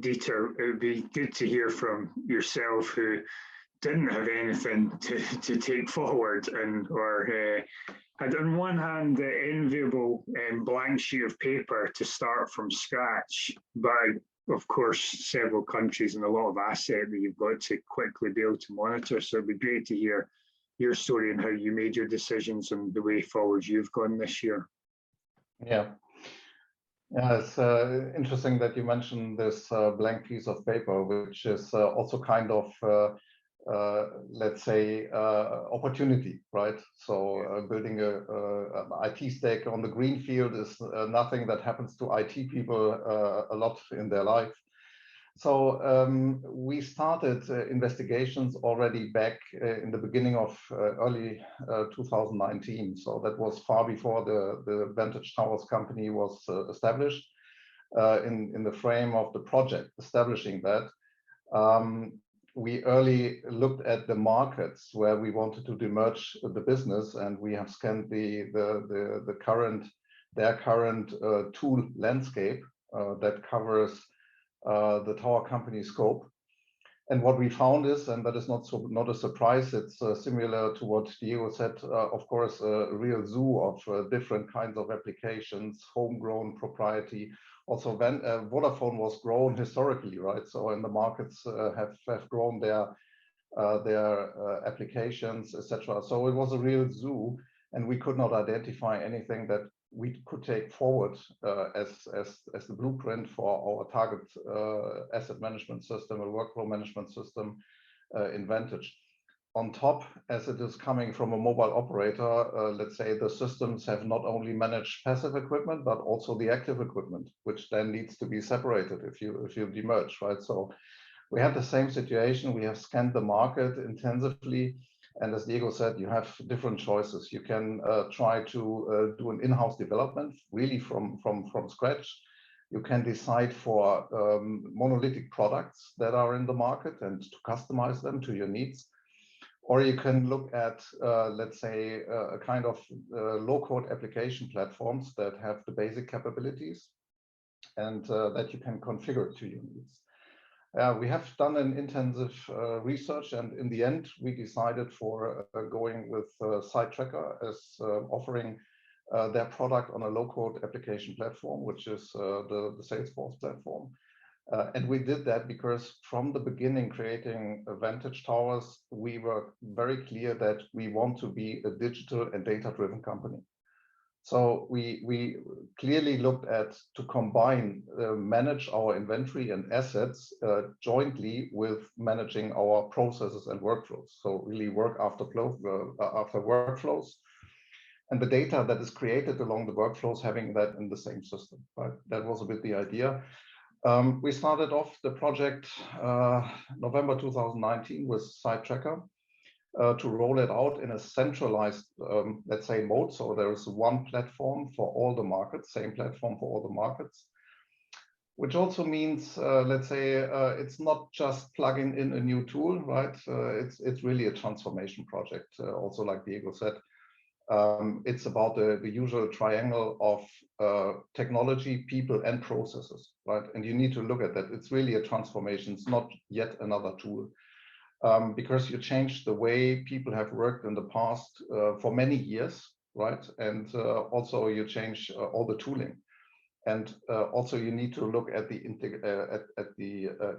Dieter, it would be good to hear from yourself, who didn't have anything to take forward, and or had on one hand the enviable blank sheet of paper to start from scratch, but of course several countries and a lot of asset that you've got to quickly be able to monitor. So it'd be great to hear your story and how you made your decisions and the way forward you've gone this year. Yeah, it's interesting that you mentioned this blank piece of paper, which is also kind of let's say opportunity, right? So building a IT stack on the green field is nothing that happens to IT people a lot in their life. So we started investigations already back in the beginning of early 2019. So that was far before the Vantage Towers company was established. In the frame of the project establishing that, we early looked at the markets where we wanted to demerge the business, and we have scanned their current tool landscape that covers the tower company scope. And what we found is, and that is not a surprise, it's similar to what Diego said, of course, a real zoo of different kinds of applications, homegrown, proprietary. Also, Vodafone was grown historically, right? So, and the markets have grown their applications, etc. So it was a real zoo, and we could not identify anything that we could take forward as the blueprint for our target asset management system, a workflow management system in Vantage. On top, as it is coming from a mobile operator, let's say the systems have not only managed passive equipment, but also the active equipment, which then needs to be separated if you demerge, right? So we had the same situation. We have scanned the market intensively. And as Diego said, you have different choices. You can try to do an in-house development, really from scratch. You can decide for monolithic products that are in the market and to customize them to your needs. Or you can look at, let's say, a kind of low-code application platforms that have the basic capabilities and that you can configure to your needs. We have done an intensive research, and in the end, we decided for going with Sitetracker as offering their product on a low-code application platform, which is the Salesforce platform. And we did that because from the beginning, creating Vantage Towers, we were very clear that we want to be a digital and data-driven company. So we clearly looked at to combine, manage our inventory and assets jointly with managing our processes and workflows. So really work after workflows, and the data that is created along the workflows, having that in the same system, right? That was a bit the idea. We started off the project November 2019 with Sitetracker to roll it out in a centralized, let's say, mode. So there is one platform for all the markets, same platform for all the markets, which also means, let's say, it's not just plugging in a new tool, right? It's really a transformation project. Also, like Diego said, it's about the usual triangle of technology, people, and processes, right? And you need to look at that. It's really a transformation. It's not yet another tool, because you change the way people have worked in the past for many years, right? And also you change all the tooling. And also you need to look at the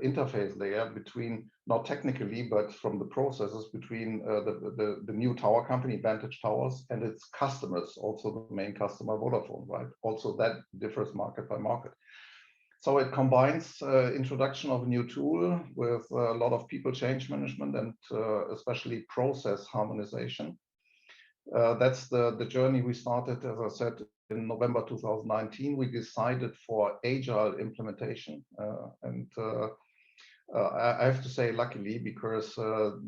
interface layer between, not technically, but from the processes between the new tower company, Vantage Towers, and its customers, also the main customer, Vodafone, right? Also that differs market by market. So it combines introduction of a new tool with a lot of people change management and especially process harmonization. That's the journey we started, as I said, in November 2019. We decided for agile implementation, and I have to say luckily, because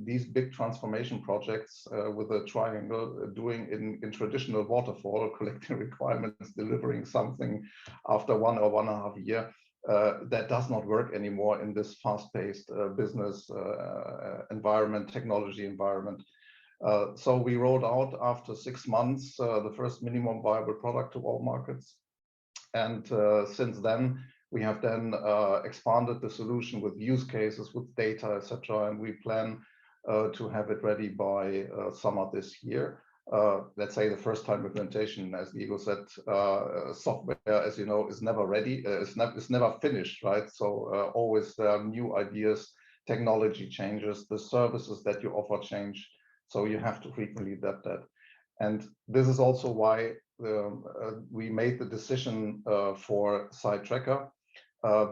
these big transformation projects with a triangle doing in traditional waterfall, collecting requirements, delivering something after 1 or 1.5 years, that does not work anymore in this fast-paced business environment, technology environment. So we rolled out after 6 months the first minimum viable product to all markets, and since then We have then expanded the solution with use cases, with data, etc., and we plan to have it ready by summer this year. Let's say the first time implementation, as Diego said, software, as you know, is never ready. It's never finished, right? So always there are new ideas, technology changes, the services that you offer change. So you have to frequently adapt that. And this is also why we made the decision for Sitetracker,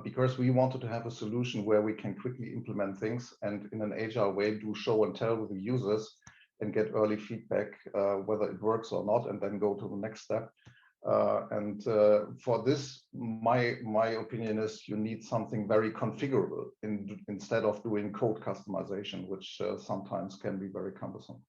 because we wanted to have a solution where we can quickly implement things and in an agile way do show and tell with the users and get early feedback whether it works or not, and then go to the next step. For this, my opinion is you need something very configurable instead of doing code customization, which sometimes can be very cumbersome.